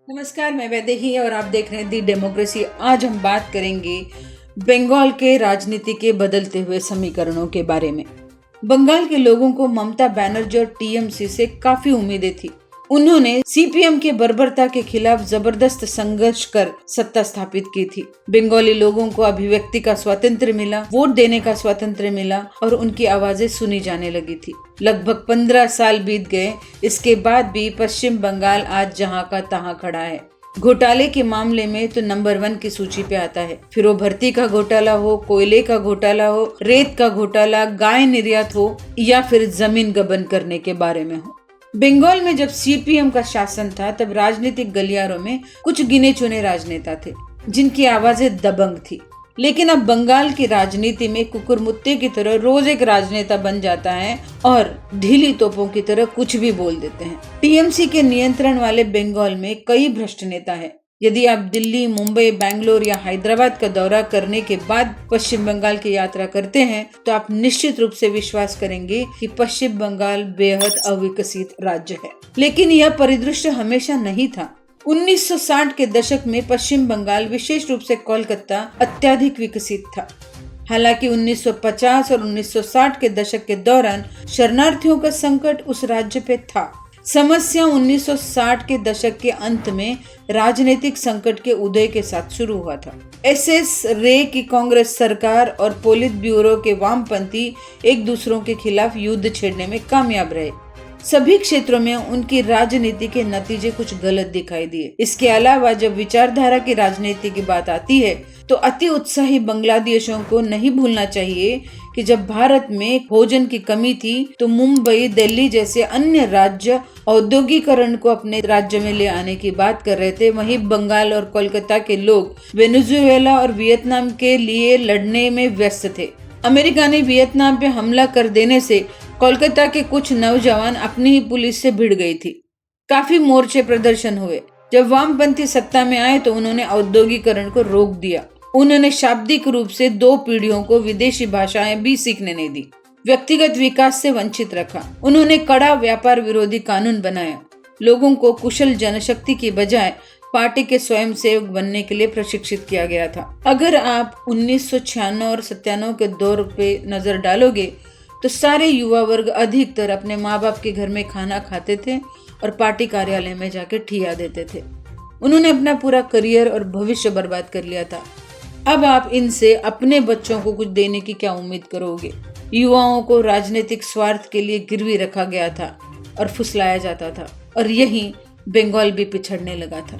नमस्कार, मैं वैदेही और आप देख रहे हैं दी डेमोक्रेसी। आज हम बात करेंगे बंगाल के राजनीति के बदलते हुए समीकरणों के बारे में। बंगाल के लोगों को ममता बनर्जी और टीएमसी से काफी उम्मीदें थी। उन्होंने सीपीएम के बर्बरता के खिलाफ जबरदस्त संघर्ष कर सत्ता स्थापित की थी। बंगाली लोगों को अभिव्यक्ति का स्वातंत्र्य मिला, वोट देने का स्वातंत्र्य मिला और उनकी आवाजें सुनी जाने लगी थी। लगभग 15 साल बीत गए, इसके बाद भी पश्चिम बंगाल आज जहां का तहां खड़ा है। घोटाले के मामले में तो नंबर 1 की सूची पे आता है। फिर वो भर्ती का घोटाला हो, कोयले का घोटाला हो, रेत का घोटाला, गाय निर्यात हो या फिर जमीन गबन करने के बारे में हो। बंगाल में जब सीपीएम का शासन था तब राजनीतिक गलियारों में कुछ गिने चुने राजनेता थे जिनकी आवाजें दबंग थी। लेकिन अब बंगाल की राजनीति में कुकुरमुत्ते की तरह रोज एक राजनेता बन जाता है और ढीली तोपों की तरह कुछ भी बोल देते हैं। टीएमसी के नियंत्रण वाले बंगाल में कई भ्रष्ट नेता हैं। यदि आप दिल्ली, मुंबई, बेंगलोर या हैदराबाद का दौरा करने के बाद पश्चिम बंगाल की यात्रा करते हैं तो आप निश्चित रूप से विश्वास करेंगे कि पश्चिम बंगाल बेहद अविकसित राज्य है। लेकिन यह परिदृश्य हमेशा नहीं था। 1960 के दशक में पश्चिम बंगाल, विशेष रूप से कोलकाता, अत्यधिक विकसित था। हालांकि 1950 और 1960 के दशक के दौरान शरणार्थियों का संकट उस राज्य पे था। समस्या 1960 के दशक के अंत में राजनीतिक संकट के उदय के साथ शुरू हुआ था। एसएस रे की कांग्रेस सरकार और पोलित ब्यूरो के वामपंथी एक दूसरों के खिलाफ युद्ध छेड़ने में कामयाब रहे। सभी क्षेत्रों में उनकी राजनीति के नतीजे कुछ गलत दिखाई दिए। इसके अलावा जब विचारधारा की राजनीति की बात आती है तो अति उत्साही बांग्लादेशियों को नहीं भूलना चाहिए कि जब भारत में भोजन की कमी थी तो मुंबई, दिल्ली जैसे अन्य राज्य औद्योगिकरण को अपने राज्य में ले आने की बात कर रहे थे। वहीं बंगाल और कोलकाता के लोग वेनेजुएला और वियतनाम के लिए लड़ने में व्यस्त थे। अमेरिका ने वियतनाम पे हमला कर देने से कोलकाता के कुछ नौजवान अपनी ही पुलिस से भिड़ गई थी। काफी मोर्चे प्रदर्शन हुए। जब वामपंथी सत्ता में आए तो उन्होंने औद्योगिकरण को रोक दिया। उन्होंने शाब्दिक रूप से 2 पीढ़ियों को विदेशी भाषाएं भी सीखने नहीं दी। व्यक्तिगत विकास से वंचित रखा। उन्होंने कड़ा व्यापार विरोधी कानून बनाया। लोगों को कुशल जनशक्ति की बजाय पार्टी के स्वयंसेवक बनने के लिए प्रशिक्षित किया गया था। अगर आप 1996 और 97 के दौर पे नजर डालोगे तो सारे युवा वर्ग अधिकतर अपने माँ बाप के घर में खाना खाते थे और पार्टी कार्यालय में जाके ठिया देते थे। उन्होंने अपना पूरा करियर और भविष्य बर्बाद कर लिया था। अब आप इनसे अपने बच्चों को कुछ देने की क्या उम्मीद करोगे? युवाओं को राजनीतिक स्वार्थ के लिए गिरवी रखा गया था और फुसलाया जाता था और यही बंगाल भी पिछड़ने लगा था।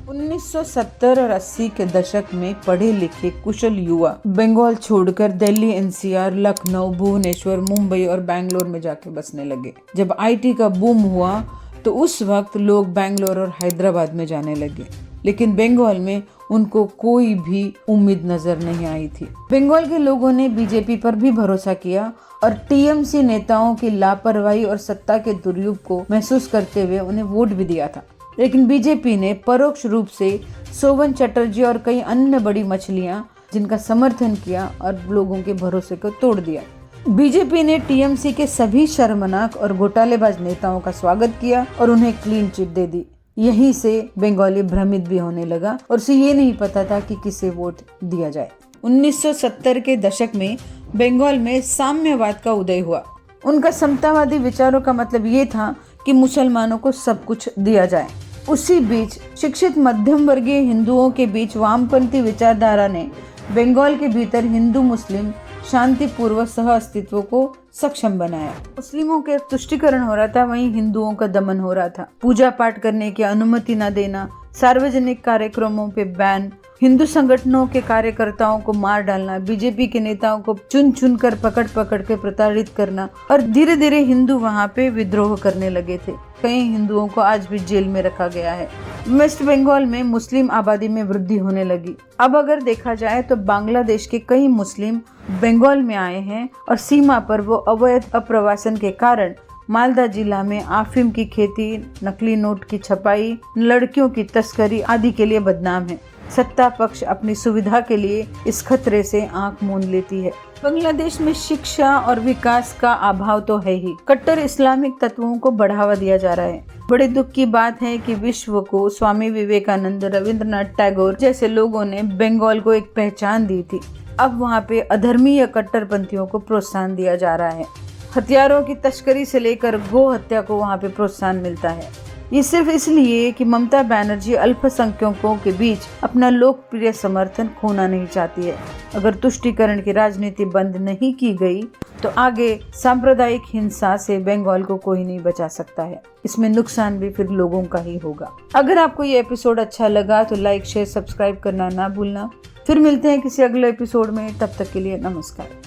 1970 और 80 के दशक में पढ़े लिखे कुशल युवा बंगाल छोड़कर दिल्ली, एनसीआर, लखनऊ, भुवनेश्वर, मुंबई और बेंगलोर में जाके बसने लगे। जब आईटी का बूम हुआ तो उस वक्त लोग बेंगलोर और हैदराबाद में जाने लगे। लेकिन बंगाल में उनको कोई भी उम्मीद नजर नहीं आई थी। बंगाल के लोगों ने बीजेपी पर भी भरोसा किया और टीएमसी नेताओं की लापरवाही और सत्ता के दुरुपयोग को महसूस करते हुए उन्हें वोट भी दिया था। लेकिन बीजेपी ने परोक्ष रूप से सोवन चटर्जी और कई अन्य बड़ी मछलियां जिनका समर्थन किया और लोगों के भरोसे को तोड़ दिया। बीजेपी ने टीएमसी के सभी शर्मनाक और घोटालेबाज नेताओं का स्वागत किया और उन्हें क्लीन चिट दे दी। यहीं से बंगाली भ्रमित भी होने लगा और उसे ये नहीं पता था कि किसे वोट दिया जाए। 1970 के दशक में बंगाल में साम्यवाद का उदय हुआ। उनका समतावादी विचारों का मतलब ये था कि मुसलमानों को सब कुछ दिया जाए। उसी बीच शिक्षित मध्यम वर्गीय हिंदुओं के बीच वामपंथी विचारधारा ने बंगाल के भीतर हिंदू मुस्लिम शांतिपूर्वक सह अस्तित्व को सक्षम बनाया। मुस्लिमों के तुष्टिकरण हो रहा था, वहीं हिंदुओं का दमन हो रहा था। पूजा पाठ करने की अनुमति न देना, सार्वजनिक कार्यक्रमों पे बैन, हिंदू संगठनों के कार्यकर्ताओं को मार डालना, बीजेपी के नेताओं को चुन चुन कर पकड़ पकड़ के प्रताड़ित करना और धीरे धीरे हिंदू वहाँ पे विद्रोह करने लगे थे। कई हिंदुओं को आज भी जेल में रखा गया है। वेस्ट बंगाल में मुस्लिम आबादी में वृद्धि होने लगी। अब अगर देखा जाए तो बांग्लादेश के कई मुस्लिम बंगाल में आए हैं और सीमा पर वो अवैध अप्रवासन के कारण मालदा जिला में अफीम की खेती, नकली नोट की छपाई, लड़कियों की तस्करी आदि के लिए बदनाम है। सत्ता पक्ष अपनी सुविधा के लिए इस खतरे से आंख मूंद लेती है। बांग्लादेश में शिक्षा और विकास का अभाव तो है ही, कट्टर इस्लामिक तत्वों को बढ़ावा दिया जा रहा है। बड़े दुख की बात है कि विश्व को स्वामी विवेकानंद, रविंद्रनाथ टैगोर जैसे लोगों ने बंगाल को एक पहचान दी थी, अब वहाँ पे अधर्मीय कट्टरपंथियों को प्रोत्साहन दिया जा रहा है। हथियारों की तस्करी से लेकर गो हत्या को वहाँ पे प्रोत्साहन मिलता है। ये सिर्फ इसलिए कि ममता बनर्जी अल्पसंख्यकों के बीच अपना लोकप्रिय समर्थन खोना नहीं चाहती है। अगर तुष्टीकरण की राजनीति बंद नहीं की गई तो आगे सांप्रदायिक हिंसा से बंगाल को कोई नहीं बचा सकता है। इसमें नुकसान भी फिर लोगों का ही होगा। अगर आपको ये एपिसोड अच्छा लगा तो लाइक, शेयर, सब्सक्राइब करना ना भूलना। फिर मिलते हैं किसी अगले एपिसोड में, तब तक के लिए नमस्कार।